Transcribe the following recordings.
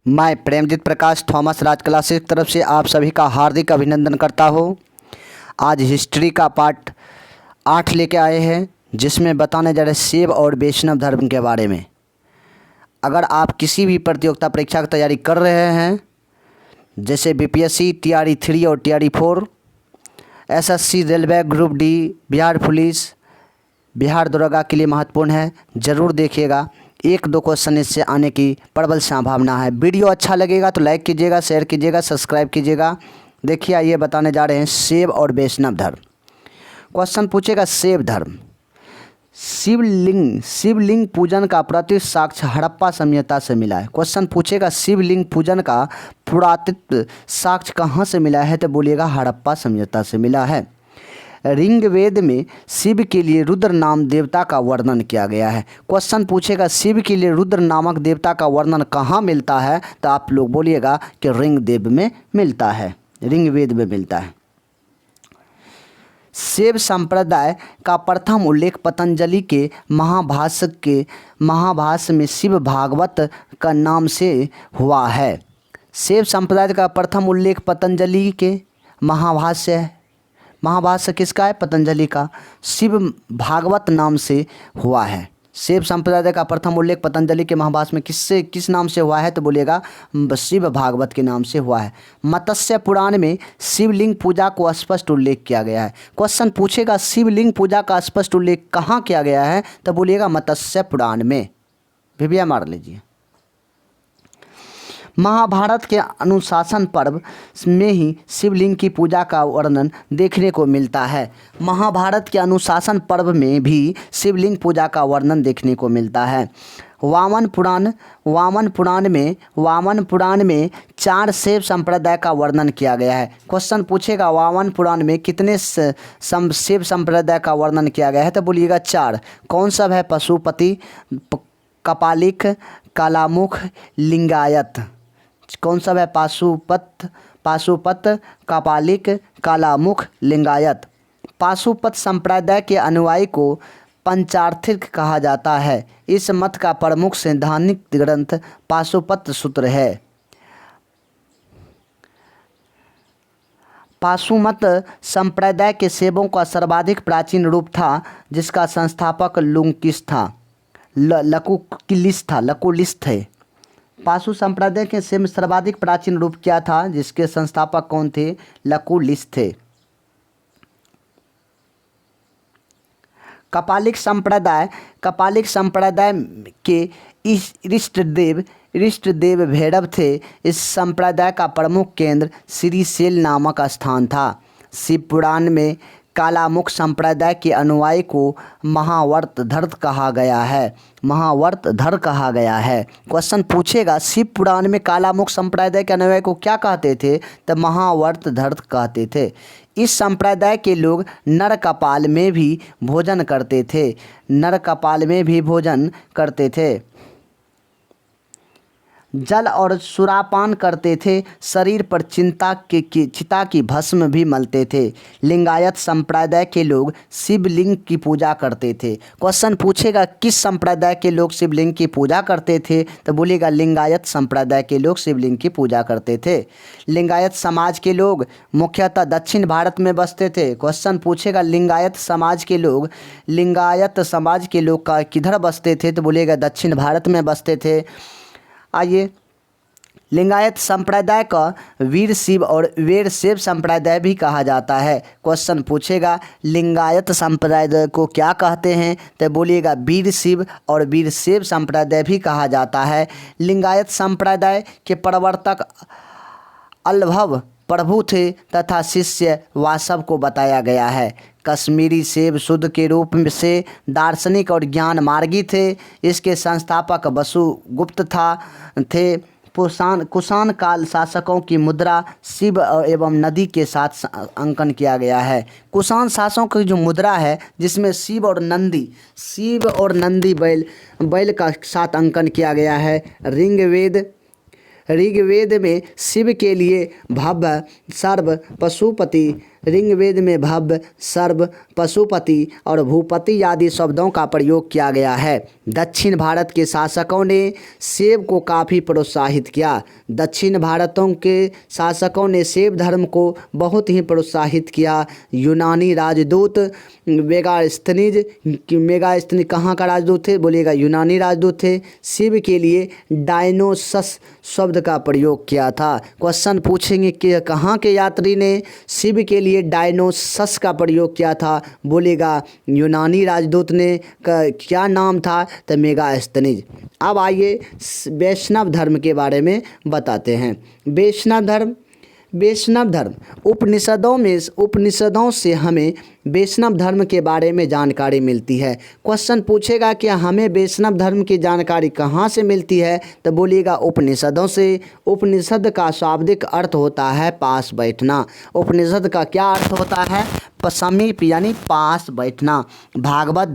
मैं प्रेमजीत प्रकाश थॉमस राज क्लासेस की तरफ से आप सभी का हार्दिक अभिनंदन करता हूँ। आज हिस्ट्री का पार्ट 8 लेके आए हैं, जिसमें बताने जा रहे शैव और वैष्णव धर्म के बारे में। अगर आप किसी भी प्रतियोगिता परीक्षा की तैयारी कर रहे हैं, जैसे बीपीएससी, टीआरई 3 और TRE 4, SSC, railway, group D, Bihar police, Bihar दरोगा के लिए महत्वपूर्ण है। ज़रूर देखिएगा, 1-2 क्वेश्चन इससे आने की प्रबल संभावना है। वीडियो अच्छा लगेगा तो लाइक कीजिएगा, शेयर कीजिएगा, सब्सक्राइब कीजिएगा। देखिए, आइए बताने जा रहे हैं शैव और वैष्णव धर्म। क्वेश्चन पूछेगा शैव धर्म। शिवलिंग पूजन का प्रत्यक्ष साक्ष्य हड़प्पा सभ्यता से मिला है। क्वेश्चन पूछेगा शिवलिंग पूजन का पुरातत्व साक्ष्य कहाँ से मिला है, तो बोलिएगा हड़प्पा सभ्यता से मिला है। ऋग्वेद में शिव के लिए रुद्र नाम देवता का वर्णन किया गया है। क्वेश्चन पूछेगा शिव के लिए रुद्र नामक देवता का वर्णन कहाँ मिलता है, तो आप लोग बोलिएगा कि ऋग्वेद में मिलता है, ऋग्वेद में मिलता है। शैव संप्रदाय का प्रथम उल्लेख पतंजलि के महाभाष्य में शिव भागवत का नाम से हुआ है। शैव संप्रदाय का प्रथम उल्लेख पतंजलि के महाभाष्य किसका है? पतंजलि का। शिव भागवत नाम से हुआ है। शैव संप्रदाय का प्रथम उल्लेख पतंजलि के महाभाष्य में किस नाम से हुआ है, तो बोलिएगा शिव भागवत के नाम से हुआ है। मत्स्य पुराण में शिवलिंग पूजा को स्पष्ट उल्लेख किया गया है। क्वेश्चन पूछेगा शिवलिंग पूजा का स्पष्ट उल्लेख कहाँ किया गया है, तो बोलिएगा मत्स्य पुराण में। भिभिया मार लीजिए। महाभारत के अनुशासन पर्व में ही शिवलिंग की पूजा का वर्णन देखने को मिलता है। महाभारत के अनुशासन पर्व में भी शिवलिंग पूजा का वर्णन देखने को मिलता है। वामन पुराण में 4 शैव संप्रदाय का वर्णन किया गया है। क्वेश्चन पूछेगा वामन पुराण में कितने शैव संप्रदाय का वर्णन किया गया है, तो बोलिएगा 4। कौन सब है? पशुपति, कपालिक, कालामुख, लिंगायत। कौन सा है? पाशुपत, कपालिक, कालामुख, लिंगायत। पाशुपत संप्रदाय के अनुयायी को पंचार्थिक कहा जाता है। इस मत का प्रमुख सैद्धांतिक ग्रंथ पाशुपत सूत्र है। पाशुमत संप्रदाय के शैवों का सर्वाधिक प्राचीन रूप था, जिसका संस्थापक लकुलिस थे। पाशु संप्रदाय के सर्वाधिक प्राचीन रूप क्या था, जिसके संस्थापक कौन थे? लकुलिस थे। कपालिक संप्रदाय के इष्ट देव भैरव थे। इस संप्रदाय का प्रमुख केंद्र श्रीशैल नामक स्थान था। शिव पुराण में कालामुख संप्रदाय के अनुयायी को महावर्तधर कहा गया है। क्वेश्चन पूछेगा शिव पुराण में कालामुख संप्रदाय के अनुयायी को क्या कहते थे, तो महावर्तधर कहते थे। इस संप्रदाय के लोग नर कपाल में भी भोजन करते थे। जल और सुरापान करते थे। शरीर पर चिता की भस्म भी मलते थे। लिंगायत संप्रदाय के लोग शिवलिंग की पूजा करते थे। क्वेश्चन पूछेगा किस संप्रदाय के लोग शिवलिंग की पूजा करते थे, तो बोलिएगा लिंगायत संप्रदाय के लोग शिवलिंग की पूजा करते थे। लिंगायत समाज के लोग मुख्यतः दक्षिण भारत में बसते थे। क्वेश्चन पूछेगा लिंगायत समाज के लोग किधर बसते थे, तो बोलिएगा दक्षिण भारत में बसते थे। आइए, लिंगायत संप्रदाय का वीर शिव और वीरशैव संप्रदाय भी कहा जाता है। क्वेश्चन पूछेगा लिंगायत संप्रदाय को क्या कहते हैं, तो बोलिएगा वीर शिव और वीरशैव संप्रदाय भी कहा जाता है। लिंगायत संप्रदाय के प्रवर्तक अल्भव प्रभु थे तथा शिष्य वासव को बताया गया है। कश्मीरी शैव शुद्ध के रूप से दार्शनिक और ज्ञान मार्गी थे। इसके संस्थापक वसुगुप्त थे। कुषाण काल शासकों की मुद्रा शिव एवं नदी के साथ अंकन किया गया है। कुषाण शासकों की जो मुद्रा है, जिसमें शिव और नंदी बैल का साथ अंकन किया गया है। ऋग्वेद में शिव के लिए भव्य सर्व, पशुपति, ऋग्वेद में भव्य, सर्व, पशुपति और भूपति आदि शब्दों का प्रयोग किया गया है। दक्षिण भारत के शासकों ने शैव को काफ़ी प्रोत्साहित किया। दक्षिण भारतों के शासकों ने शैव धर्म को बहुत ही प्रोत्साहित किया। यूनानी राजदूत मेगास्थनीज कहाँ का राजदूत थे? बोलिएगा यूनानी राजदूत थे। शिव के लिए डायनोसस शब्द का प्रयोग किया था। क्वेश्चन पूछेंगे कि कहाँ के यात्री ने शिव के लिए डायनोसस का प्रयोग किया था? बोलेगा यूनानी राजदूत ने। क्या नाम था? तो मेगास्थनीज। अब आइए वैष्णव धर्म के बारे में बताते हैं। वैष्णव धर्म उपनिषदों से हमें वैष्णव धर्म के बारे में जानकारी मिलती है। क्वेश्चन पूछेगा कि हमें वैष्णव धर्म की जानकारी कहाँ से मिलती है? तो बोलिएगा उपनिषदों से। उपनिषद का शाब्दिक अर्थ होता है पास बैठना। उपनिषद का क्या अर्थ होता है? समीप यानी पास बैठना। भागवत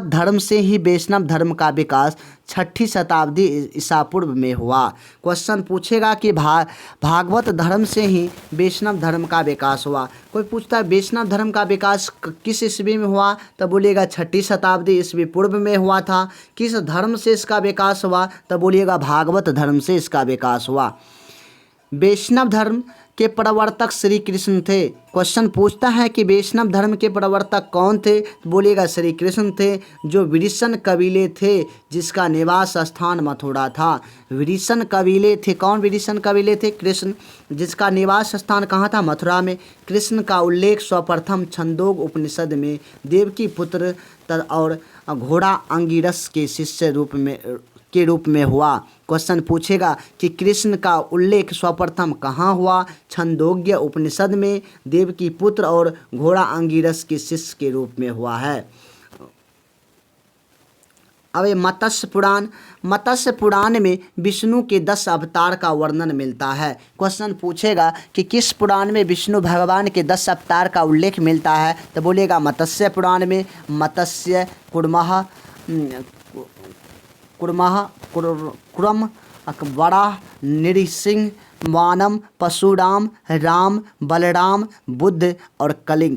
धर्म से ही वैष्णव धर्म का विकास 6ठी शताब्दी ईसा पूर्व में हुआ। क्वेश्चन पूछेगा कि भागवत धर्म से ही वैष्णव धर्म का विकास हुआ। कोई पूछता है वैष्णव धर्म का विकास किस ईस्वी में हुआ? तो बोलिएगा 6ठी शताब्दी ईस्वी पूर्व में हुआ था। किस धर्म से इसका विकास हुआ? तो बोलिएगा भागवत धर्म से इसका विकास हुआ। वैष्णव धर्म के प्रवर्तक श्री कृष्ण थे। क्वेश्चन पूछता है कि वैष्णव धर्म के प्रवर्तक कौन थे? बोलेगा श्री कृष्ण थे, जो वृषण कबीले थे जिसका निवास स्थान मथुरा था। वृषण कबीले थे। कौन वृषण कबीले थे? कृष्ण, जिसका निवास स्थान कहाँ था? मथुरा में। कृष्ण का उल्लेख सर्वप्रथम छंदोग उपनिषद में देवकी पुत्र और घोड़ा अंगिरस के शिष्य के रूप में हुआ। क्वेश्चन पूछेगा कि कृष्ण का उल्लेख सर्वप्रथम कहाँ हुआ? छंदोग्य उपनिषद में देवकी पुत्र और घोड़ा अंगिरस के शिष्य के रूप में हुआ है। अब मत्स्य पुराण में विष्णु के 10 अवतार का वर्णन मिलता है। क्वेश्चन पूछेगा कि किस पुराण में विष्णु भगवान के 10 अवतार का उल्लेख मिलता है? तो बोलेगा मत्स्य पुराण में। मत्स्य, कुर्म, वराह, नृसिंह, वामन, परशुराम, राम, बलराम, बुद्ध और कलिंग।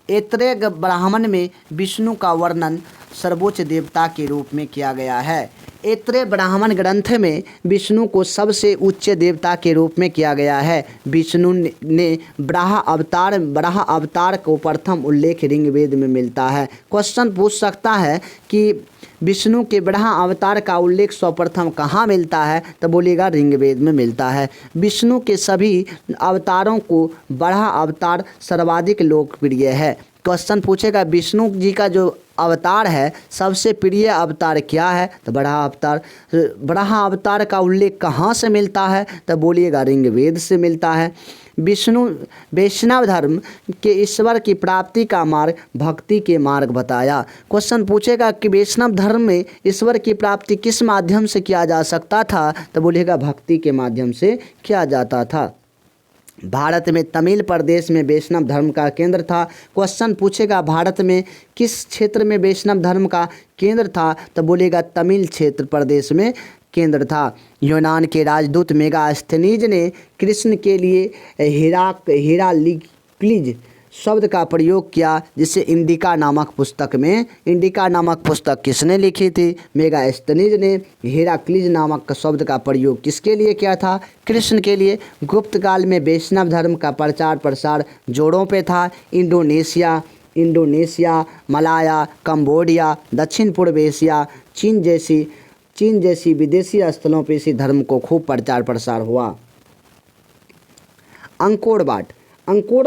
ऐतरेय ब्राह्मण में विष्णु का वर्णन सर्वोच्च देवता के रूप में किया गया है। ऐतरेय ब्राह्मण ग्रंथ में विष्णु को सबसे उच्च देवता के रूप में किया गया है। विष्णु ने बराह अवतार को प्रथम उल्लेख ऋग्वेद में मिलता है। क्वेश्चन पूछ सकता है कि विष्णु के बराह अवतार का उल्लेख सर्वप्रथम कहाँ मिलता है? तो बोलिएगा ऋग्वेद में मिलता है। विष्णु के सभी अवतारों को बराह अवतार सर्वाधिक लोकप्रिय है। क्वेश्चन पूछेगा विष्णु जी का जो अवतार है सबसे प्रिय अवतार क्या है? तो बराह अवतार। बराह अवतार का उल्लेख कहाँ से मिलता है? तो बोलिएगा ऋग्वेद से मिलता है। वैष्णव धर्म के ईश्वर की प्राप्ति का मार्ग भक्ति के मार्ग बताया। क्वेश्चन पूछेगा कि वैष्णव धर्म में ईश्वर की प्राप्ति किस माध्यम से किया जा सकता था? तो बोलिएगा भक्ति के माध्यम से किया जाता था। भारत में तमिल प्रदेश में वैष्णव धर्म का केंद्र था। क्वेश्चन पूछेगा भारत में किस क्षेत्र में वैष्णव धर्म का केंद्र था? तो बोलेगा तमिल क्षेत्र प्रदेश में केंद्र था। यूनान के राजदूत मेगास्थनीज ने कृष्ण के लिए हेराक्लीज शब्द का प्रयोग किया, जिसे इंडिका नामक पुस्तक किसने लिखी थी? मेगास्थनीज ने हेराक्लीज नामक शब्द का प्रयोग किसके लिए किया था? कृष्ण के लिए। गुप्त काल में वैष्णव धर्म का प्रचार प्रसार जोरों पे था। इंडोनेशिया, मलाया, कंबोडिया, दक्षिण पूर्व एशिया, चीन जैसी विदेशी स्थलों पर इसी धर्म को खूब प्रचार प्रसार हुआ। अंकोर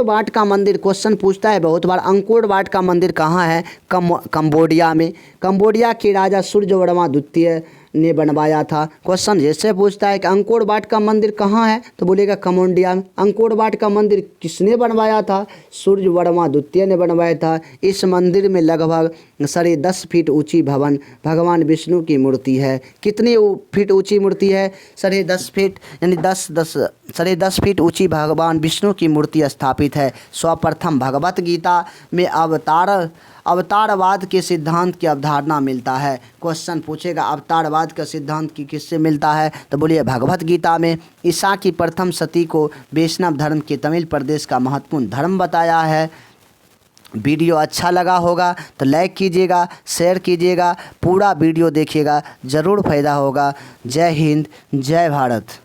वाट का मंदिर क्वेश्चन पूछता है बहुत बार। अंकोर वाट का मंदिर कहाँ है? कंबोडिया में। कंबोडिया के राजा सूर्यवर्मा द्वितीय ने बनवाया था। क्वेश्चन जैसे पूछता है कि अंकोर वाट का मंदिर कहाँ है? तो बोलेगा कंबोडिया में। अंकोर वाट का मंदिर किसने बनवाया था? सूर्यवर्मा द्वितीय ने बनवाया था। इस मंदिर में लगभग 10.5 फीट ऊंची भगवान विष्णु की मूर्ति है। कितनी फीट ऊंची मूर्ति है? 10.5 फीट यानी 10.5 फीट ऊंची भगवान विष्णु की मूर्ति स्थापित है। सर्वप्रथम भगवत गीता में अवतारवाद के सिद्धांत की अवधारणा मिलता है। क्वेश्चन पूछेगा अवतारवाद का सिद्धांत की किससे मिलता है, तो बोलिए भगवत गीता में। ईसा की प्रथम सती को वैष्णव धर्म के तमिल प्रदेश का महत्वपूर्ण धर्म बताया है। वीडियो अच्छा लगा होगा तो लाइक कीजिएगा, शेयर कीजिएगा, पूरा वीडियो देखिएगा, ज़रूर फ़ायदा होगा। जय हिंद, जय भारत।